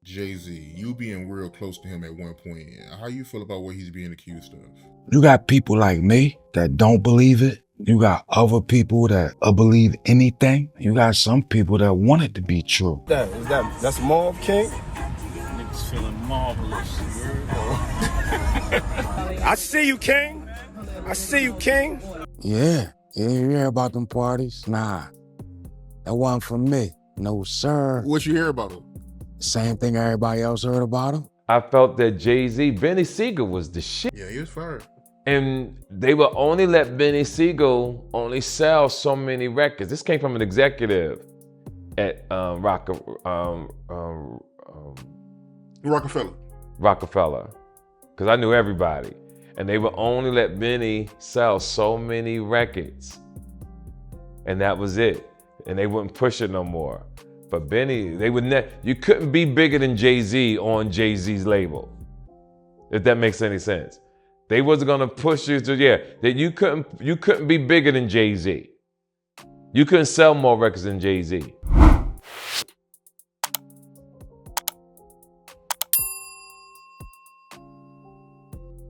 Jay-Z, you being real close to him at one point, how you feel about what he's being accused of? You got people like me that don't believe it. You got other people that believe anything. You got some people that want it to be true. That's Marv King? Niggas feeling marvelous. I see you, King. I see you, King. Yeah, you hear about them parties? Nah, that wasn't for me. No, sir. What you hear about him? Same thing everybody else heard about him. I felt that Jay-Z, Beanie Sigel was the shit. Yeah, he was fired. And they would only let Beanie Sigel only sell so many records. This came from an executive at Rockefeller. Rockefeller, because I knew everybody. And they would only let Benny sell so many records. And that was it. And they wouldn't push it no more. But Benny, you couldn't be bigger than Jay-Z on Jay-Z's label, if that makes any sense. They wasn't gonna push you to, that you couldn't be bigger than Jay-Z. You couldn't sell more records than Jay-Z.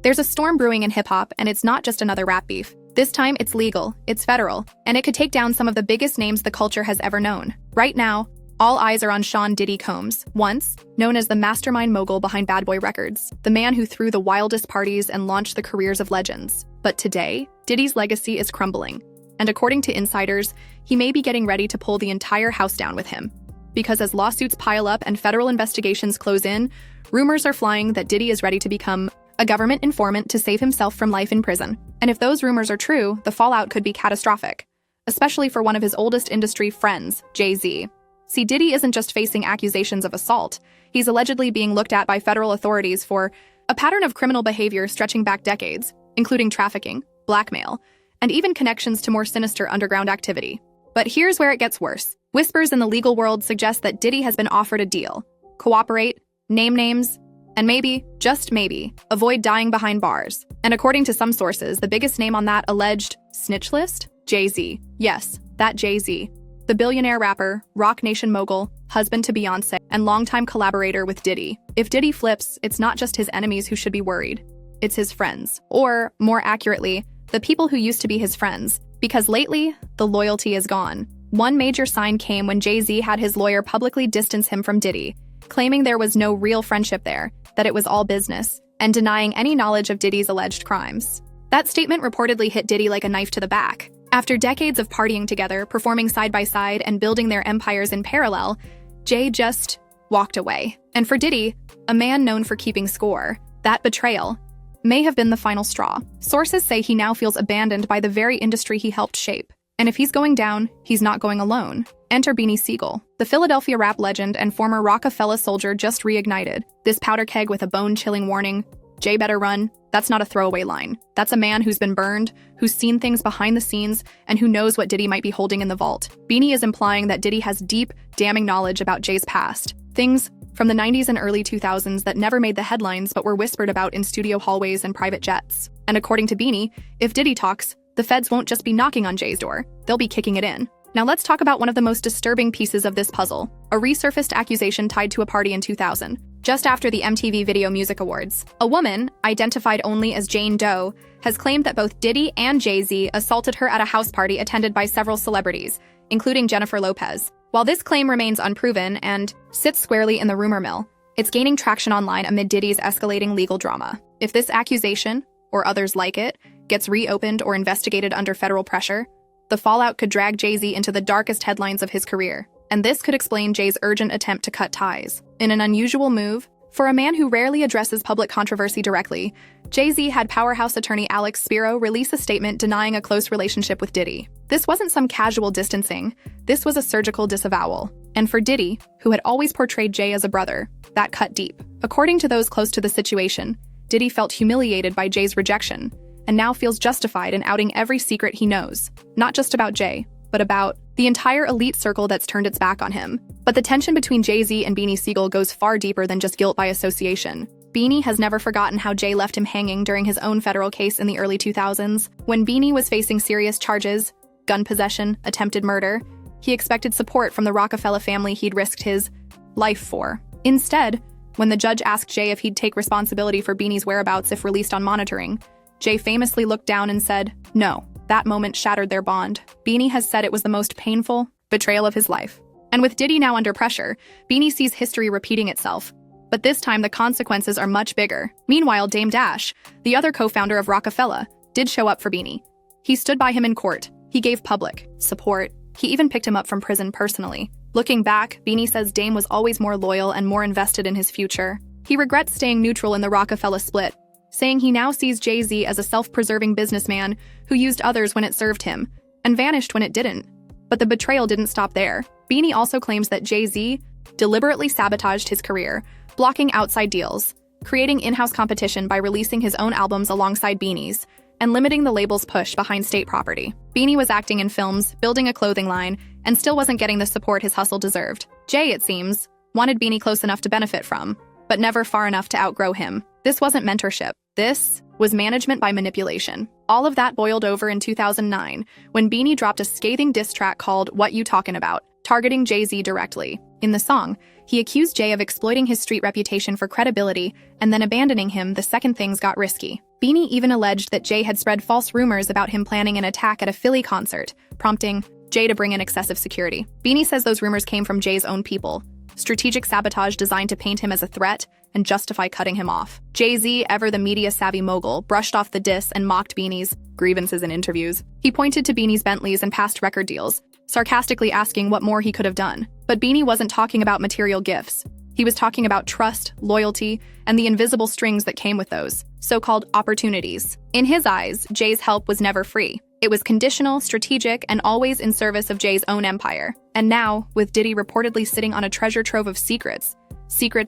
There's a storm brewing in hip-hop, and it's not just another rap beef. This time, it's legal, it's federal, and it could take down some of the biggest names the culture has ever known. Right now, all eyes are on Sean Diddy Combs, once known as the mastermind mogul behind Bad Boy Records, the man who threw the wildest parties and launched the careers of legends. But today, Diddy's legacy is crumbling, and according to insiders, he may be getting ready to pull the entire house down with him. Because as lawsuits pile up and federal investigations close in, rumors are flying that Diddy is ready to become a government informant to save himself from life in prison. And if those rumors are true, the fallout could be catastrophic, especially for one of his oldest industry friends, Jay-Z. See, Diddy isn't just facing accusations of assault. He's allegedly being looked at by federal authorities for a pattern of criminal behavior stretching back decades, including trafficking, blackmail, and even connections to more sinister underground activity. But here's where it gets worse. Whispers in the legal world suggest that Diddy has been offered a deal. Cooperate, name names, and maybe, just maybe, avoid dying behind bars. And according to some sources, the biggest name on that alleged snitch list? Jay-Z. Yes, that Jay-Z. The billionaire rapper, Roc Nation mogul, husband to Beyonce, and longtime collaborator with Diddy. If Diddy flips, it's not just his enemies who should be worried. It's his friends. Or, more accurately, the people who used to be his friends. Because lately, the loyalty is gone. One major sign came when Jay-Z had his lawyer publicly distance him from Diddy, claiming there was no real friendship there, that it was all business, and denying any knowledge of Diddy's alleged crimes. That statement reportedly hit Diddy like a knife to the back. After decades of partying together, performing side by side, and building their empires in parallel, Jay just walked away. And for Diddy, a man known for keeping score, that betrayal may have been the final straw. Sources say he now feels abandoned by the very industry he helped shape. And if he's going down, he's not going alone. Enter Beanie Sigel. The Philadelphia rap legend and former Rockefeller soldier just reignited. This powder keg with a bone-chilling warning, "Jay better run." That's not a throwaway line. That's a man who's been burned, who's seen things behind the scenes, and who knows what Diddy might be holding in the vault. Beanie is implying that Diddy has deep, damning knowledge about Jay's past. Things from the 90s and early 2000s that never made the headlines but were whispered about in studio hallways and private jets. And according to Beanie, if Diddy talks, the feds won't just be knocking on Jay's door, they'll be kicking it in. Now let's talk about one of the most disturbing pieces of this puzzle, a resurfaced accusation tied to a party in 2000, just after the MTV Video Music Awards. A woman, identified only as Jane Doe, has claimed that both Diddy and Jay-Z assaulted her at a house party attended by several celebrities, including Jennifer Lopez. While this claim remains unproven and sits squarely in the rumor mill, it's gaining traction online amid Diddy's escalating legal drama. If this accusation, or others like it, gets reopened or investigated under federal pressure, the fallout could drag Jay-Z into the darkest headlines of his career. And this could explain Jay's urgent attempt to cut ties. In an unusual move, for a man who rarely addresses public controversy directly, Jay-Z had powerhouse attorney Alex Spiro release a statement denying a close relationship with Diddy. This wasn't some casual distancing, this was a surgical disavowal. And for Diddy, who had always portrayed Jay as a brother, that cut deep. According to those close to the situation, Diddy felt humiliated by Jay's rejection, and now feels justified in outing every secret he knows, not just about Jay, but about the entire elite circle that's turned its back on him. But the tension between Jay-Z and Beanie Sigel goes far deeper than just guilt by association. Beanie has never forgotten how Jay left him hanging during his own federal case in the early 2000s. When Beanie was facing serious charges, gun possession, attempted murder, he expected support from the Rockefeller family he'd risked his life for. Instead, when the judge asked Jay if he'd take responsibility for Beanie's whereabouts if released on monitoring, Jay famously looked down and said, "No." That moment shattered their bond. Beanie has said it was the most painful betrayal of his life. And with Diddy now under pressure, Beanie sees history repeating itself. But this time, the consequences are much bigger. Meanwhile, Dame Dash, the other co-founder of Rockefeller, did show up for Beanie. He stood by him in court. He gave public support. He even picked him up from prison personally. Looking back, Beanie says Dame was always more loyal and more invested in his future. He regrets staying neutral in the Rockefeller split, saying he now sees Jay-Z as a self-preserving businessman who used others when it served him and vanished when it didn't. But the betrayal didn't stop there. Beanie also claims that Jay-Z deliberately sabotaged his career, blocking outside deals, creating in-house competition by releasing his own albums alongside Beanie's, and limiting the label's push behind state property. Beanie was acting in films, building a clothing line, and still wasn't getting the support his hustle deserved. Jay, it seems, wanted Beanie close enough to benefit from, but never far enough to outgrow him. This wasn't mentorship. This was management by manipulation. All of that boiled over in 2009, when Beanie dropped a scathing diss track called "What You Talkin' About?", targeting Jay-Z directly. In the song, he accused Jay of exploiting his street reputation for credibility and then abandoning him the second things got risky. Beanie even alleged that Jay had spread false rumors about him planning an attack at a Philly concert, prompting Jay to bring in excessive security. Beanie says those rumors came from Jay's own people. Strategic sabotage designed to paint him as a threat and justify cutting him off. Jay-Z, ever the media-savvy mogul, brushed off the diss and mocked Beanie's grievances in interviews. He pointed to Beanie's Bentleys and past record deals, sarcastically asking what more he could have done. But Beanie wasn't talking about material gifts. He was talking about trust, loyalty, and the invisible strings that came with those, so-called opportunities. In his eyes, Jay's help was never free. It was conditional, strategic, and always in service of Jay's own empire. And now, with Diddy reportedly sitting on a treasure trove of secrets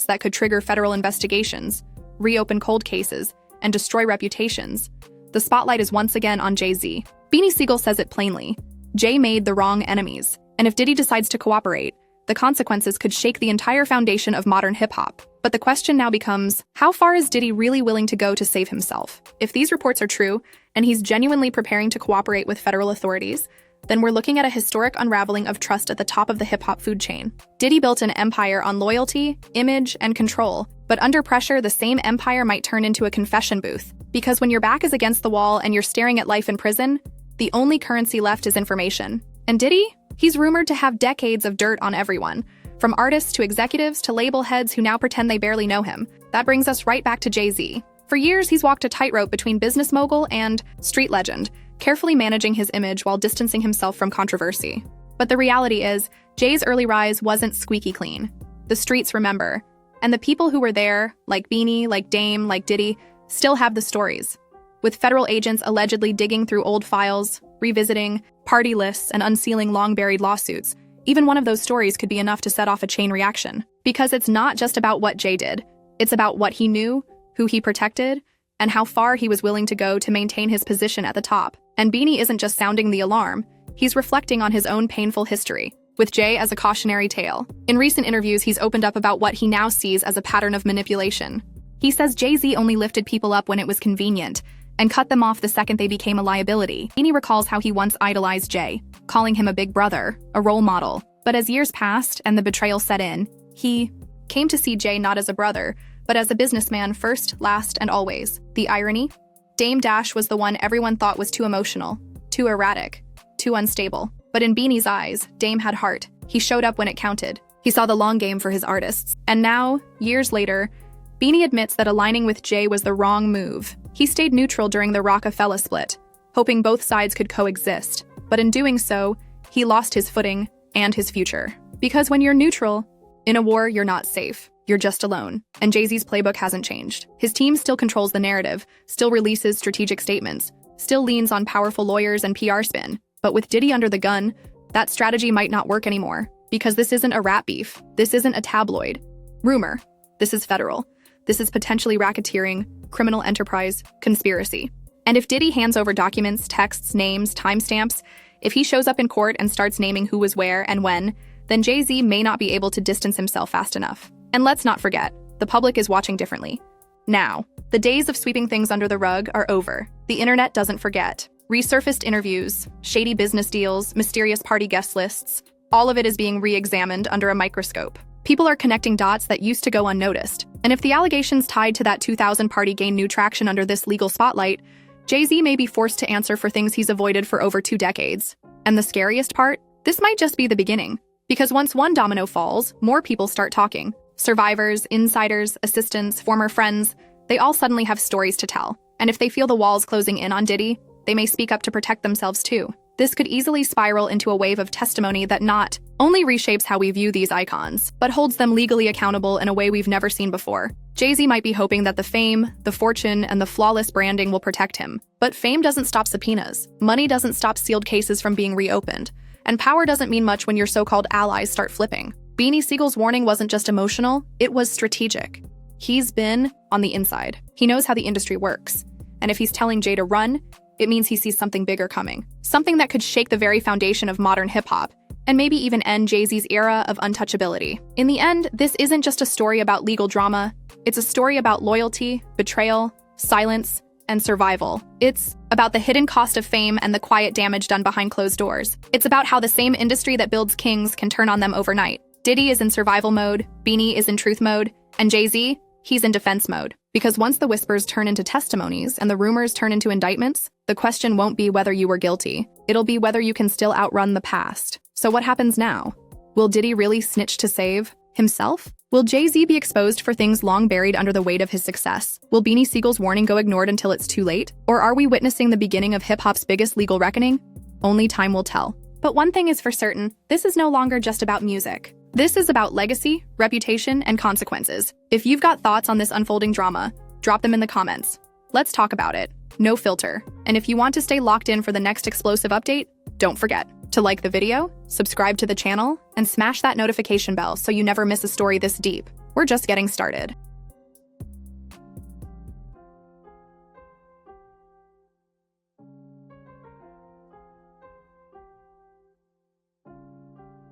that could trigger federal investigations, reopen cold cases, and destroy reputations, the spotlight is once again on Jay-Z. Beanie Sigel says it plainly. Jay made the wrong enemies, and if Diddy decides to cooperate, the consequences could shake the entire foundation of modern hip-hop. But the question now becomes, how far is Diddy really willing to go to save himself? If these reports are true, and he's genuinely preparing to cooperate with federal authorities, then we're looking at a historic unraveling of trust at the top of the hip-hop food chain. Diddy built an empire on loyalty, image, and control, but under pressure, the same empire might turn into a confession booth. Because when your back is against the wall and you're staring at life in prison, the only currency left is information. And Diddy? He's rumored to have decades of dirt on everyone, from artists to executives to label heads who now pretend they barely know him. That brings us right back to Jay-Z. For years, he's walked a tightrope between business mogul and street legend, carefully managing his image while distancing himself from controversy. But the reality is, Jay's early rise wasn't squeaky clean. The streets remember, and the people who were there, like Beanie, like Dame, like Diddy, still have the stories. With federal agents allegedly digging through old files, revisiting party lists, and unsealing long-buried lawsuits, even one of those stories could be enough to set off a chain reaction. Because it's not just about what Jay did. It's about what he knew, who he protected, and how far he was willing to go to maintain his position at the top. And Beanie isn't just sounding the alarm, he's reflecting on his own painful history, with Jay as a cautionary tale. In recent interviews, he's opened up about what he now sees as a pattern of manipulation. He says Jay-Z only lifted people up when it was convenient, and cut them off the second they became a liability. Beanie recalls how he once idolized Jay, calling him a big brother, a role model. But as years passed and the betrayal set in, he came to see Jay not as a brother, but as a businessman first, last, and always. The irony? Dame Dash was the one everyone thought was too emotional, too erratic, too unstable. But in Beanie's eyes, Dame had heart. He showed up when it counted. He saw the long game for his artists. And now, years later, Beanie admits that aligning with Jay was the wrong move. He stayed neutral during the Rockefeller split, hoping both sides could coexist. But in doing so, he lost his footing and his future. Because when you're neutral, in a war, you're not safe. You're just alone. And Jay-Z's playbook hasn't changed. His team still controls the narrative, still releases strategic statements, still leans on powerful lawyers and PR spin. But with Diddy under the gun, that strategy might not work anymore. Because this isn't a rap beef. This isn't a tabloid rumor. This is federal. This is potentially racketeering, criminal enterprise, conspiracy. And if Diddy hands over documents, texts, names, timestamps, if he shows up in court and starts naming who was where and when, then Jay-Z may not be able to distance himself fast enough. And let's not forget, the public is watching differently. Now, the days of sweeping things under the rug are over. The internet doesn't forget. Resurfaced interviews, shady business deals, mysterious party guest lists, all of it is being re-examined under a microscope. People are connecting dots that used to go unnoticed. And if the allegations tied to that 2000 party gain new traction under this legal spotlight, Jay-Z may be forced to answer for things he's avoided for over 2 decades. And the scariest part? This might just be the beginning. Because once one domino falls, more people start talking. Survivors, insiders, assistants, former friends, they all suddenly have stories to tell. And if they feel the walls closing in on Diddy, they may speak up to protect themselves too. This could easily spiral into a wave of testimony that not only reshapes how we view these icons, but holds them legally accountable in a way we've never seen before. Jay-Z might be hoping that the fame, the fortune, and the flawless branding will protect him. But fame doesn't stop subpoenas. Money doesn't stop sealed cases from being reopened. And power doesn't mean much when your so-called allies start flipping. Beanie Siegel's warning wasn't just emotional, it was strategic. He's been on the inside. He knows how the industry works. And if he's telling Jay to run, it means he sees something bigger coming. Something that could shake the very foundation of modern hip-hop, and maybe even end Jay-Z's era of untouchability. In the end, this isn't just a story about legal drama. It's a story about loyalty, betrayal, silence, and survival. It's about the hidden cost of fame and the quiet damage done behind closed doors. It's about how the same industry that builds kings can turn on them overnight. Diddy is in survival mode, Beanie is in truth mode, and Jay-Z, he's in defense mode. Because once the whispers turn into testimonies and the rumors turn into indictments, the question won't be whether you were guilty. It'll be whether you can still outrun the past. So what happens now? Will Diddy really snitch to save himself? Will Jay-Z be exposed for things long buried under the weight of his success? Will Beanie Siegel's warning go ignored until it's too late? Or are we witnessing the beginning of hip-hop's biggest legal reckoning? Only time will tell. But one thing is for certain, this is no longer just about music. This is about legacy, reputation, and consequences. If you've got thoughts on this unfolding drama, drop them in the comments. Let's talk about it. No filter. And if you want to stay locked in for the next explosive update, don't forget to like the video, subscribe to the channel, and smash that notification bell so you never miss a story this deep. We're just getting started.